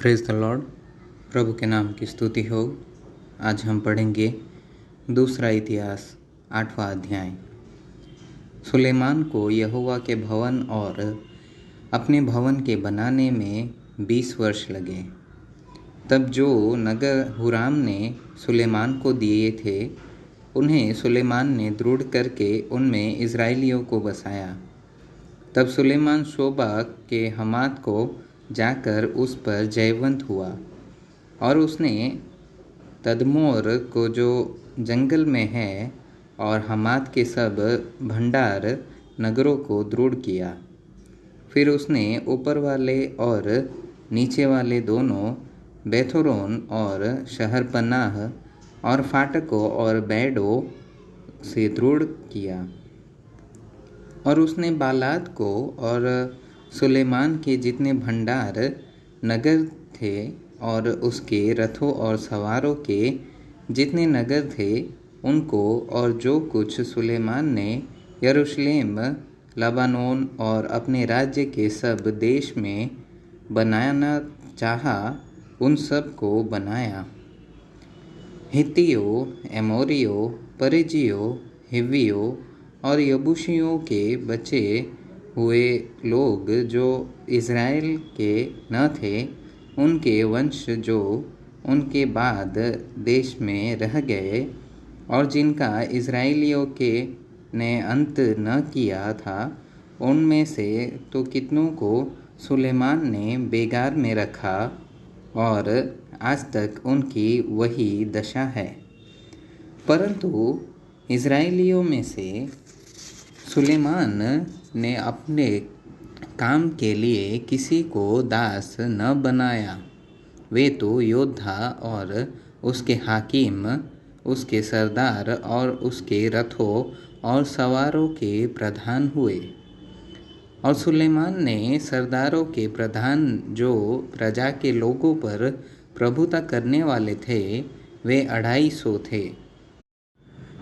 Praise the Lord. प्रभु के नाम की स्तुति हो। आज हम पढ़ेंगे दूसरा इतिहास 8वां अध्याय। सुलेमान को यहोवा के भवन और अपने भवन के बनाने में 20 वर्ष लगे। तब जो नगर हुराम ने सुलेमान को दिए थे उन्हें सुलेमान ने दृढ़ करके उनमें इज़राइलियों को बसाया। तब सुलेमान शोबा के हमात को जाकर उस पर जयवंत हुआ और उसने तदमोर को जो जंगल में है और हमात के सब भंडार नगरों को दृढ़ किया। फिर उसने ऊपर वाले और नीचे वाले दोनों बेथोरोन और शहरपनाह और फाटकों और बैडों से दृढ़ किया। और उसने बालात को और सुलेमान के जितने भंडार नगर थे और उसके रथों और सवारों के जितने नगर थे उनको और जो कुछ सुलेमान ने यरूशलेम, लबानोन और अपने राज्य के सब देश में बनाना चाहा उन सब को बनाया। हित्तियों, एमोरियों, परिज्जियों, हिव्वियों और यबूसियों के बचे हुए लोग जो इज़राइल के न थे उनके वंश जो उनके बाद देश में रह गए और जिनका इज़राइलियों के ने अंत न किया था उनमें से तो कितनों को सुलेमान ने बेगार में रखा और आज तक उनकी वही दशा है। परंतु इज़राइलियों में से सुलेमान ने अपने काम के लिए किसी को दास न बनाया। वे तो योद्धा और उसके हाकिम, उसके सरदार और उसके रथों और सवारों के प्रधान हुए। और सुलेमान ने सरदारों के प्रधान जो प्रजा के लोगों पर प्रभुता करने वाले थे वे 250 थे।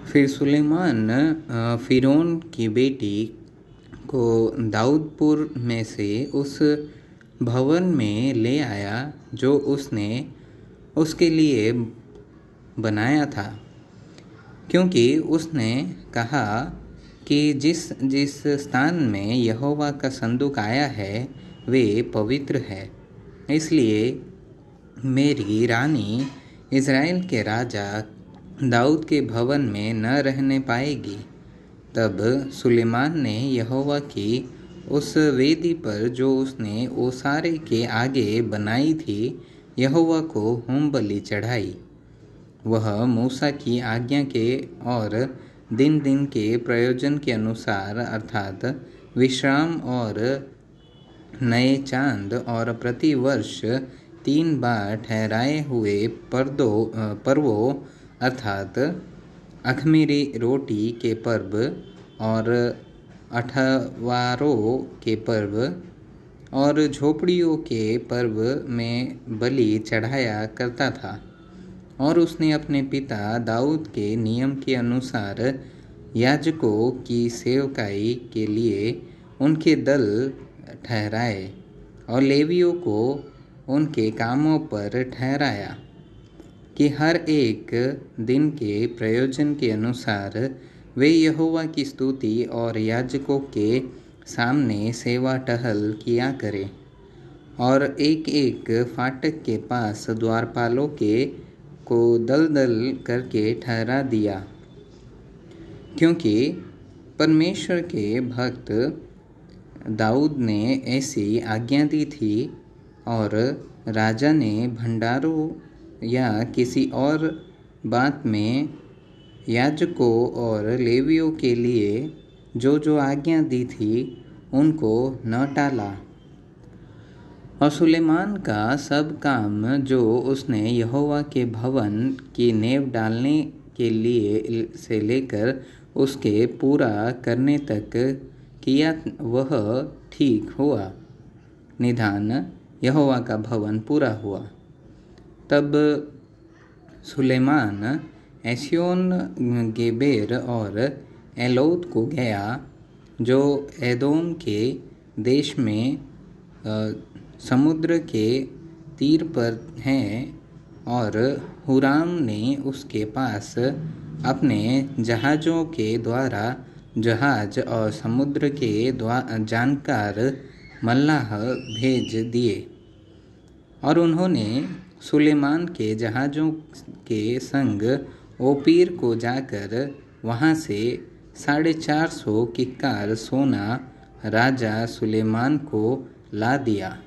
फिर सुलेमान फिरौन की बेटी को दाऊदपुर में से उस भवन में ले आया जो उसने उसके लिए बनाया था, क्योंकि उसने कहा कि जिस जिस स्थान में यहोवा का संदूक आया है वे पवित्र है, इसलिए मेरी रानी इज़राइल के राजा दाऊद के भवन में न रहने पाएगी। तब सुलेमान ने यहोवा की उस वेदी पर जो उसने ओसारे के आगे बनाई थी यहोवा को होम बलि चढ़ाई। वह मूसा की आज्ञा के और दिन दिन के प्रयोजन के अनुसार अर्थात विश्राम और नए चांद और प्रति वर्ष 3 बार ठहराए हुए पर्वों अर्थात अख़मीरी रोटी के पर्व और अठवारों के पर्व और झोपड़ियों के पर्व में बलि चढ़ाया करता था। और उसने अपने पिता दाऊद के नियम के अनुसार याजकों की सेवकाई के लिए उनके दल ठहराए और लेवियों को उनके कामों पर ठहराया कि हर एक दिन के प्रयोजन के अनुसार वे यहोवा की स्तुति और याजकों के सामने सेवा टहल किया करें। और एक एक फाटक के पास द्वारपालों को दल दल करके ठहरा दिया, क्योंकि परमेश्वर के भक्त दाऊद ने ऐसी आज्ञा दी थी। और राजा ने भंडारों या किसी और बात में याजकों और लेवियों के लिए जो जो आज्ञा दी थी उनको न टाला। और सुलेमान का सब काम जो उसने यहोवा के भवन की नींव डालने के लिए से लेकर उसके पूरा करने तक किया वह ठीक हुआ, निधान यहोवा का भवन पूरा हुआ। तब सुलेमान एस्योन गेबेर और एलौत को गया जो एदोम के देश में समुद्र के तीर पर हैं, और हुराम ने उसके पास अपने जहाज़ों के द्वारा जहाज और समुद्र के जानकार मल्लाह भेज दिए, और उन्होंने सुलेमान के जहाज़ों के संग ओपीर को जाकर वहाँ से 450 किक्कार सोना राजा सुलेमान को ला दिया।